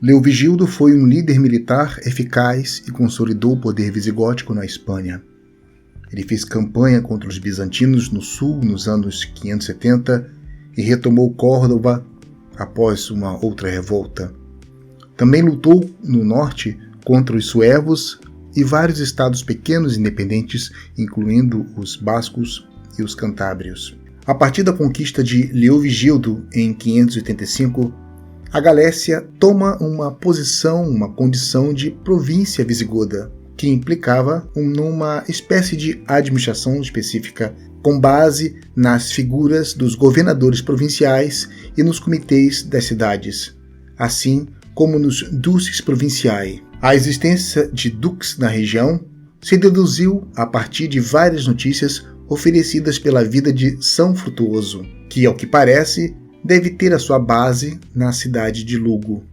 Leovigildo foi um líder militar eficaz e consolidou o poder visigótico na Espanha. Ele fez campanha contra os bizantinos no sul nos anos 570 e retomou Córdoba após uma outra revolta. Também lutou no norte contra os suevos e vários estados pequenos independentes, incluindo os bascos e os cantábrios. A partir da conquista de Leovigildo em 585, a Galécia toma uma condição de província visigoda, que implicava numa espécie de administração específica com base nas figuras dos governadores provinciais e nos comitês das cidades, assim como nos duces provinciae. A existência de duques na região se deduziu a partir de várias notícias oferecidas pela vida de São Frutuoso, que, ao que parece, deve ter a sua base na cidade de Lugo.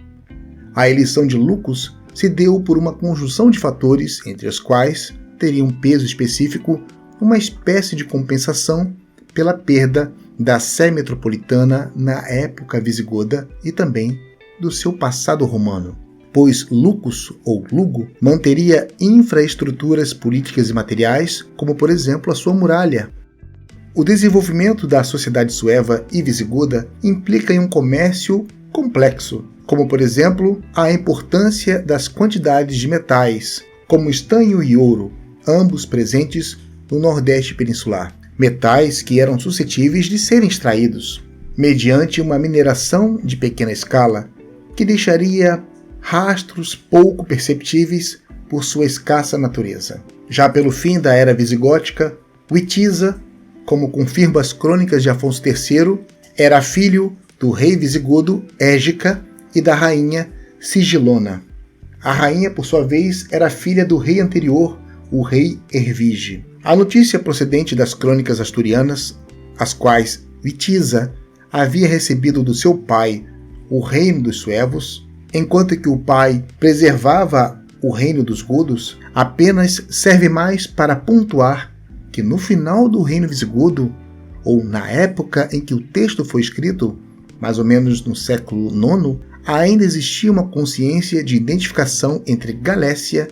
A eleição de Lucus se deu por uma conjunção de fatores, entre os quais teria um peso específico, uma espécie de compensação pela perda da sé metropolitana na época visigoda e também do seu passado romano, pois Lucus, ou Lugo, manteria infraestruturas políticas e materiais, como por exemplo a sua muralha. O desenvolvimento da sociedade sueva e visigoda implica em um comércio complexo, como por exemplo a importância das quantidades de metais, como estanho e ouro, ambos presentes no Nordeste peninsular, metais que eram suscetíveis de serem extraídos, mediante uma mineração de pequena escala, que deixaria rastros pouco perceptíveis por sua escassa natureza. Já pelo fim da era visigótica, Witiza, como confirmam as crônicas de Afonso III, era filho do rei visigodo Égica e da rainha Sigilona. A rainha, por sua vez, era filha do rei anterior, o rei Hervige. A notícia procedente das crônicas asturianas, as quais Witiza havia recebido do seu pai o reino dos suevos, enquanto que o pai preservava o reino dos godos, apenas serve mais para pontuar que no final do reino visigodo, ou na época em que o texto foi escrito, mais ou menos no século IX, ainda existia uma consciência de identificação entre Galécia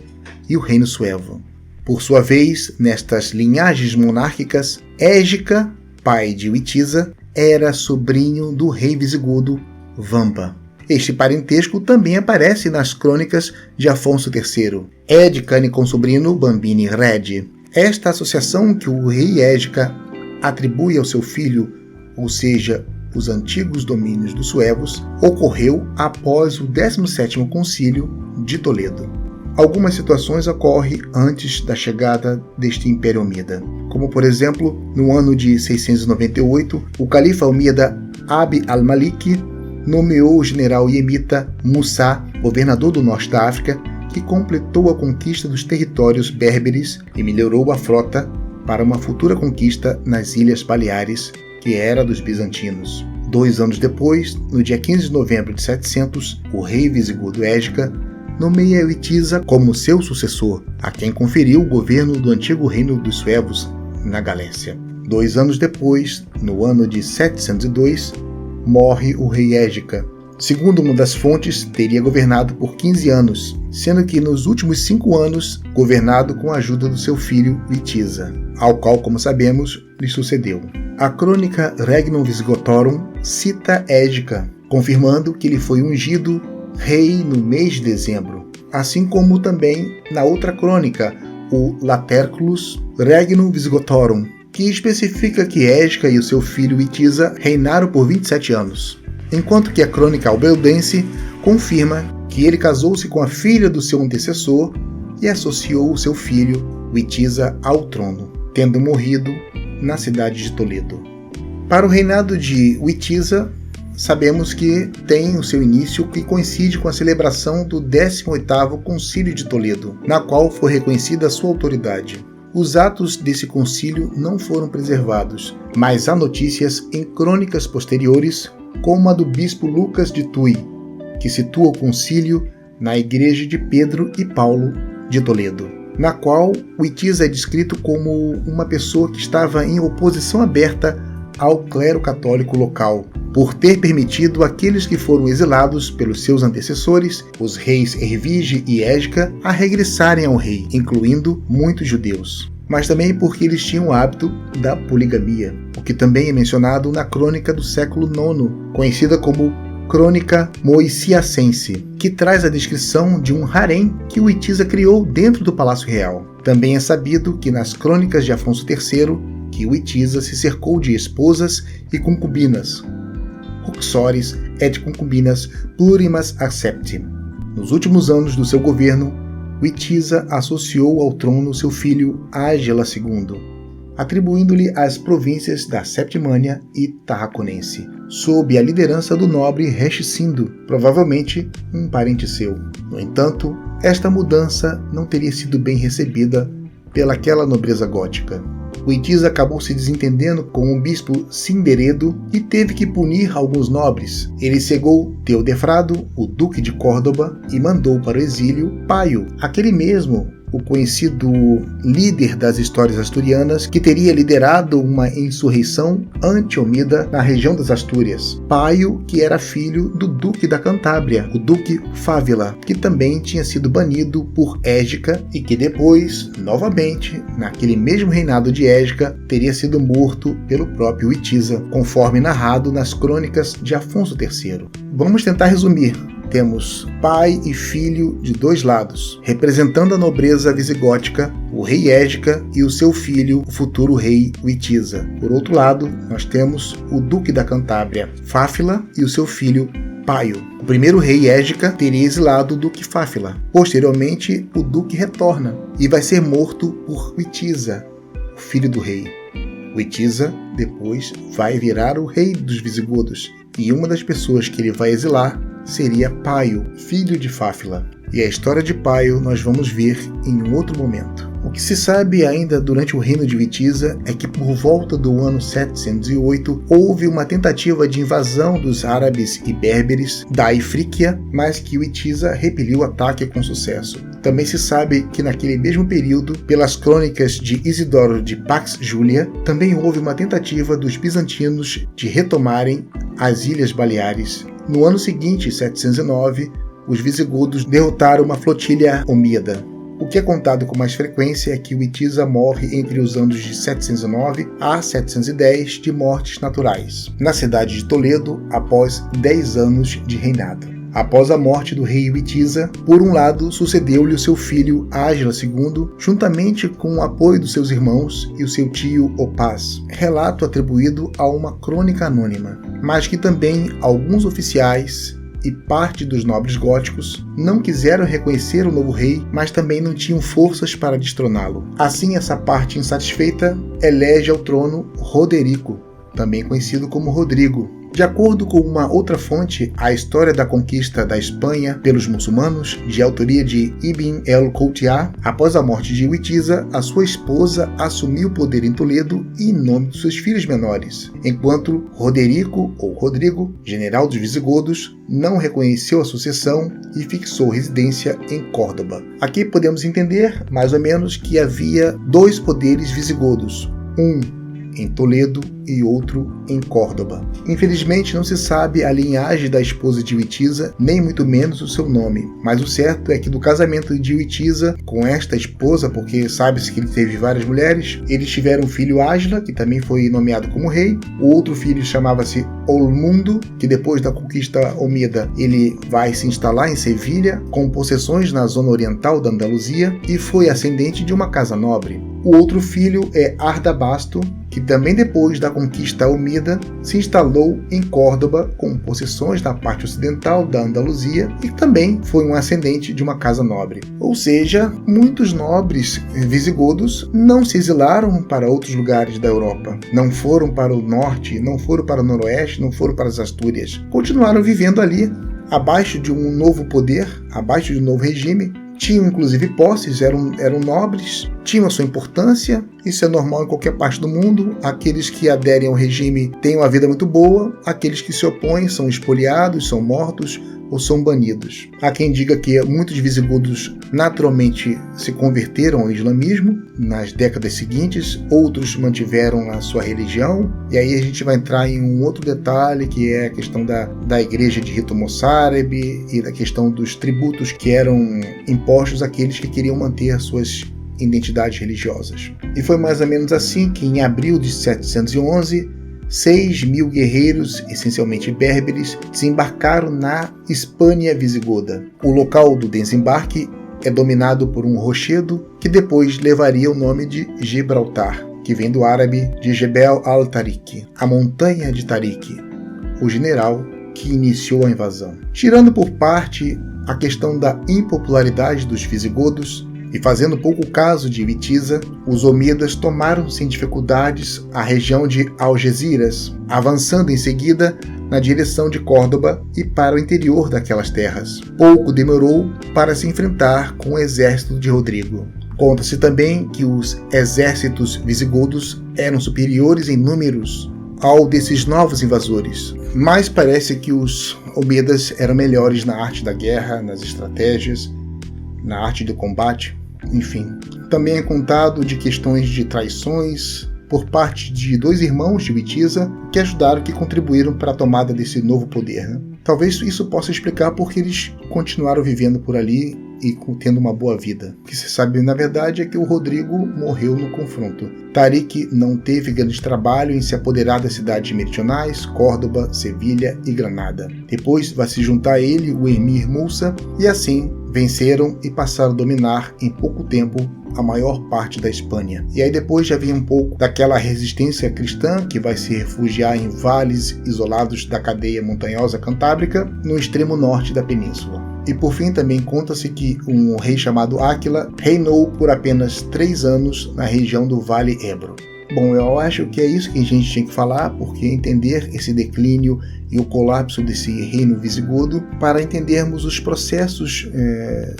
e o reino suevo. Por sua vez, nestas linhagens monárquicas, Égica, pai de Witiza, era sobrinho do rei visigodo Vampa. Este parentesco também aparece nas crônicas de Afonso III. Édica com sobrinho Bambini Red. Esta associação que o rei Égica atribui ao seu filho, ou seja, os antigos domínios dos suevos, ocorreu após o 17º concílio de Toledo. Algumas situações ocorrem antes da chegada deste Império Omida, como por exemplo, no ano de 698, o califa omida Abd al-Malik nomeou o general iemita Musa, governador do norte da África, que completou a conquista dos territórios berberes e melhorou a frota para uma futura conquista nas Ilhas Baleares, que era dos bizantinos. 2 anos depois, no dia 15 de novembro de 700, o rei visigodo Égica nomeia Witiza como seu sucessor, a quem conferiu o governo do antigo reino dos suevos na Galécia. 2 anos depois, no ano de 702, morre o rei Égica. Segundo uma das fontes, teria governado por 15 anos, sendo que nos últimos 5 anos governado com a ajuda do seu filho Witiza, ao qual, como sabemos, lhe sucedeu. A crônica Regnum Visigotorum cita Égica, confirmando que ele foi ungido rei no mês de dezembro, assim como também na outra crônica, o Laterculus Regnum Visigotorum, que especifica que Égica e o seu filho Witiza reinaram por 27 anos, enquanto que a crônica albeldense confirma que ele casou-se com a filha do seu antecessor e associou o seu filho Witiza ao trono, tendo morrido na cidade de Toledo. Para o reinado de Witiza, sabemos que tem o seu início que coincide com a celebração do 18º Concílio de Toledo, na qual foi reconhecida a sua autoridade. Os atos desse concílio não foram preservados, mas há notícias em crônicas posteriores, como a do bispo Lucas de Tui, que situa o concílio na igreja de Pedro e Paulo de Toledo, na qual Witiza é descrito como uma pessoa que estava em oposição aberta ao clero católico local, por ter permitido àqueles que foram exilados pelos seus antecessores, os reis Hervige e Ésgica, a regressarem ao rei, incluindo muitos judeus. Mas também porque eles tinham o hábito da poligamia, o que também é mencionado na crônica do século IX, conhecida como Crônica Moiciacense, que traz a descrição de um harém que Witiza criou dentro do Palácio Real. Também é sabido que nas crônicas de Afonso III, que Witiza se cercou de esposas e concubinas, uxores et concubinas plurimas accepti. Nos últimos anos do seu governo, Witiza associou ao trono seu filho Ágela II, atribuindo-lhe as províncias da Septimânia e Tarraconense, sob a liderança do nobre Reshcindo, provavelmente um parente seu. No entanto, esta mudança não teria sido bem recebida pelaquela nobreza gótica. Witiza acabou se desentendendo com o bispo Cinderedo e teve que punir alguns nobres. Ele cegou Teodefrado, o duque de Córdoba, e mandou para o exílio Paio, aquele mesmo, o conhecido líder das histórias asturianas, que teria liderado uma insurreição anti-Omida na região das Astúrias. Paio, que era filho do duque da Cantábria, o duque Fávila, que também tinha sido banido por Ésgica e que depois, novamente, naquele mesmo reinado de Ésgica, teria sido morto pelo próprio Witiza, conforme narrado nas crônicas de Afonso III. Vamos tentar resumir. Temos pai e filho de dois lados, representando a nobreza visigótica, o rei Ésgica e o seu filho, o futuro rei Witiza. Por outro lado, nós temos o duque da Cantábria, Fáfila, e o seu filho Paio. O primeiro rei Ésgica teria exilado o duque Fáfila. Posteriormente, o duque retorna e vai ser morto por Witiza, o filho do rei. Witiza depois vai virar o rei dos visigodos, e uma das pessoas que ele vai exilar seria Paio, filho de Fáfila. E a história de Paio nós vamos ver em um outro momento. O que se sabe ainda durante o reino de Witiza é que por volta do ano 708 houve uma tentativa de invasão dos árabes e berberes da Ifríquia, mas que Witiza repeliu o ataque com sucesso. Também se sabe que naquele mesmo período, pelas crônicas de Isidoro de Pax Julia, também houve uma tentativa dos bizantinos de retomarem as Ilhas Baleares. No ano seguinte, 709, os visigodos derrotaram uma flotilha omíada. O que é contado com mais frequência é que Witiza morre entre os anos de 709 a 710 de mortes naturais, na cidade de Toledo, após 10 anos de reinado. Após a morte do rei Witiza, por um lado, sucedeu-lhe o seu filho Ágela II, juntamente com o apoio dos seus irmãos e o seu tio Opaz, relato atribuído a uma crônica anônima, mas que também alguns oficiais e parte dos nobres góticos não quiseram reconhecer o novo rei, mas também não tinham forças para destroná-lo. Assim, essa parte insatisfeita elege ao trono Roderico, também conhecido como Rodrigo. De acordo com uma outra fonte, a história da conquista da Espanha pelos muçulmanos, de autoria de Ibn el-Koutiá, após a morte de Witiza, a sua esposa assumiu o poder em Toledo em nome de seus filhos menores, enquanto Roderico, ou Rodrigo, general dos visigodos, não reconheceu a sucessão e fixou residência em Córdoba. Aqui podemos entender, mais ou menos, que havia dois poderes visigodos, um em Toledo e outro em Córdoba. Infelizmente não se sabe a linhagem da esposa de Witiza, nem muito menos o seu nome, mas o certo é que do casamento de Witiza com esta esposa, porque sabe-se que ele teve várias mulheres, eles tiveram um filho Ágila, que também foi nomeado como rei, o outro filho chamava-se Olmundo, que depois da conquista omíada ele vai se instalar em Sevilha, com possessões na zona oriental da Andaluzia, e foi ascendente de uma casa nobre. O outro filho é Ardabasto, que também depois da conquista omíada se instalou em Córdoba com possessões na parte ocidental da Andaluzia e também foi um ascendente de uma casa nobre. Ou seja, muitos nobres visigodos não se exilaram para outros lugares da Europa, não foram para o norte, não foram para o noroeste, não foram para as Astúrias. Continuaram vivendo ali, abaixo de um novo poder, abaixo de um novo regime. Tinham inclusive posses, eram nobres, tinham a sua importância, isso é normal em qualquer parte do mundo. Aqueles que aderem ao regime têm uma vida muito boa, aqueles que se opõem são expoliados, são mortos, ou são banidos. Há quem diga que muitos visigodos naturalmente se converteram ao islamismo nas décadas seguintes, outros mantiveram a sua religião, e aí a gente vai entrar em um outro detalhe, que é a questão da igreja de rito moçárabe e da questão dos tributos que eram impostos àqueles que queriam manter suas identidades religiosas. E foi mais ou menos assim que, em abril de 711, 6.000 guerreiros, essencialmente berberes, desembarcaram na Hispânia visigoda. O local do desembarque é dominado por um rochedo que depois levaria o nome de Gibraltar, que vem do árabe de Jebel al-Tariq, a montanha de Tariq, o general que iniciou a invasão. Tirando por parte a questão da impopularidade dos visigodos, e fazendo pouco caso de Witiza, os omíadas tomaram sem dificuldades a região de Algeciras, avançando em seguida na direção de Córdoba e para o interior daquelas terras. Pouco demorou para se enfrentar com o exército de Rodrigo. Conta-se também que os exércitos visigodos eram superiores em números ao desses novos invasores, mas parece que os omíadas eram melhores na arte da guerra, nas estratégias, na arte do combate. Enfim, também é contado de questões de traições por parte de 2 irmãos de Witiza que ajudaram, que contribuíram para a tomada desse novo poder. Talvez isso possa explicar porque eles continuaram vivendo por ali e tendo uma boa vida. O que se sabe, na verdade, é que o Rodrigo morreu no confronto. Tariq não teve grande trabalho em se apoderar das cidades meridionais, Córdoba, Sevilha e Granada. Depois vai se juntar a ele o emir Musa, e assim venceram e passaram a dominar em pouco tempo a maior parte da Espanha. E aí depois já vinha um pouco daquela resistência cristã que vai se refugiar em vales isolados da cadeia montanhosa cantábrica no extremo norte da península. E por fim também conta-se que um rei chamado Áquila reinou por apenas 3 anos na região do Vale Ebro. Bom, eu acho que é isso que a gente tinha que falar, porque entender esse declínio e o colapso desse reino visigodo para entendermos os processos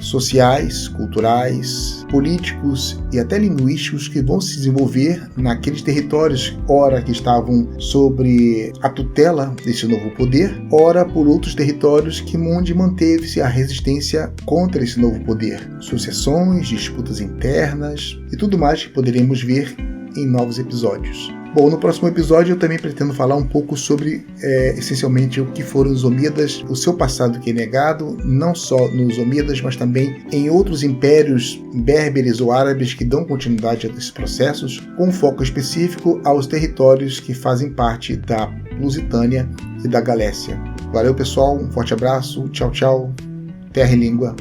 sociais, culturais, políticos e até linguísticos que vão se desenvolver naqueles territórios, ora que estavam sobre a tutela desse novo poder, ora por outros territórios que onde manteve-se a resistência contra esse novo poder. Sucessões, disputas internas e tudo mais que poderemos ver em novos episódios. Bom, no próximo episódio eu também pretendo falar um pouco sobre, essencialmente, o que foram os omíadas, o seu passado que é negado, não só nos omíadas, mas também em outros impérios berberes ou árabes que dão continuidade a esses processos, com foco específico aos territórios que fazem parte da Lusitânia e da Galécia. Valeu, pessoal, um forte abraço, tchau, tchau, terra e língua.